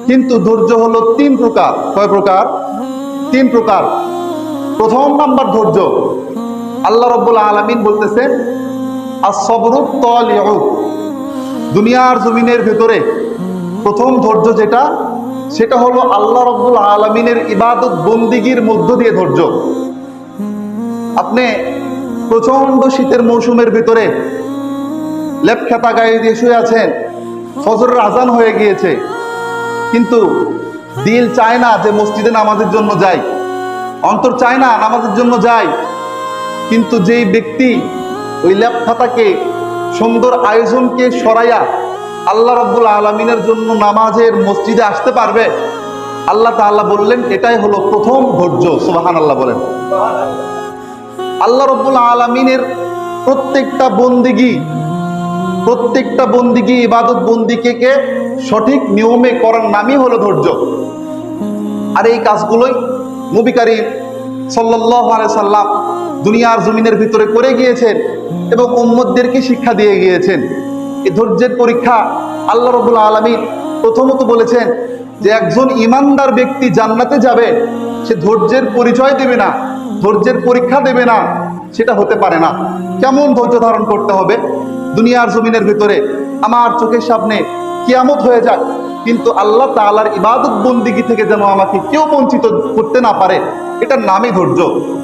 কিন্তু ধৈর্য হলো তিন প্রকার। কয় প্রকার? তিন প্রকার। প্রথম নাম্বার ধৈর্য, আল্লাহ রাব্বুল আলামিন বলতেছেন as-sabru তালিউ। দুনিয়ার জমিনের ভেতরে প্রথম ধৈর্য যেটা, সেটা হলো আল্লাহ রাব্বুল আলামিনের ইবাদত বন্দিগির মধ্য দিয়ে ধৈর্য। আপনি প্রচন্ড শীতের মৌসুমের ভিতরে লেপ খেতা গায়ে দিয়ে শুয়ে আছেন, ফজরের আজান হয়ে গিয়েছে, কিন্তু দিল চায় না যে মসজিদে নামাজের জন্য যাই, অন্তর চায় না নামাজের জন্য যাই। কিন্তু যেই ব্যক্তি ওই লেপ খাতাকে, সুন্দর আয়োজনকে সরাইয়া আল্লাহ রাব্বুল আলামিনের জন্য নামাজের মসজিদে আসতে পারবে, আল্লাহ তাআলা বললেন এটাই হলো প্রথম ধৈর্য। সুবহানাল্লাহ বলেন। আল্লাহ রাব্বুল আলামিনের প্রত্যেকটা বন্দিগি ইবাদত বন্দিকে সঠিক নিয়মে করার নামই হলো ধৈর্য। আর এই কাজগুলোই নবী কারীম সাল্লাল্লাহু আলাইহি সাল্লাম দুনিয়ার জমিনের ভিতরে করে গিয়েছেন এবং উম্মতদেরকে শিক্ষা দিয়ে গিয়েছেন। এই ধৈর্যের পরীক্ষা আল্লাহ রাব্বুল আলামিন প্রথমত বলেছেন যে একজন ঈমানদার ব্যক্তি জান্নাতে যাবে, সে ধৈর্যের পরিচয় দেবে না, ধৈর্যের পরীক্ষা দেবে না, সেটা হতে পারে না। কেমন ধৈর্য ধারণ করতে হবে? দুনিয়ার জমিনের ভিতরে আমার চোখের সামনে কিয়ামত হয়ে যাক, কিন্তু আল্লাহ তাআলার ইবাদত বন্দিগি থেকে যেন আমাকে কেউ বঞ্চিত করতে না পারে, এটার নামই ধৈর্য।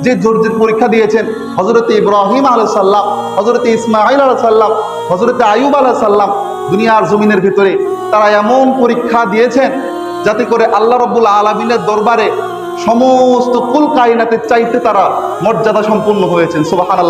যে ধৈর্যের পরীক্ষা দিয়েছেন হযরতে ইব্রাহিম আলাইহিস সালাম, হযরতে ইসমাঈল আলাইহিস সালাম, হযরতে আইয়ুব আলাইহিস সালাম, দুনিয়ার জমিনের ভিতরে তারা এমন পরীক্ষা দিয়েছেন যাতে করে আল্লাহ রাব্বুল আলামিনের দরবারে সমস্ত কুল কায়নাতের চাইতে তারা মর্যাদা সম্পন্ন হয়েছেন। সুবহানাল্লাহ।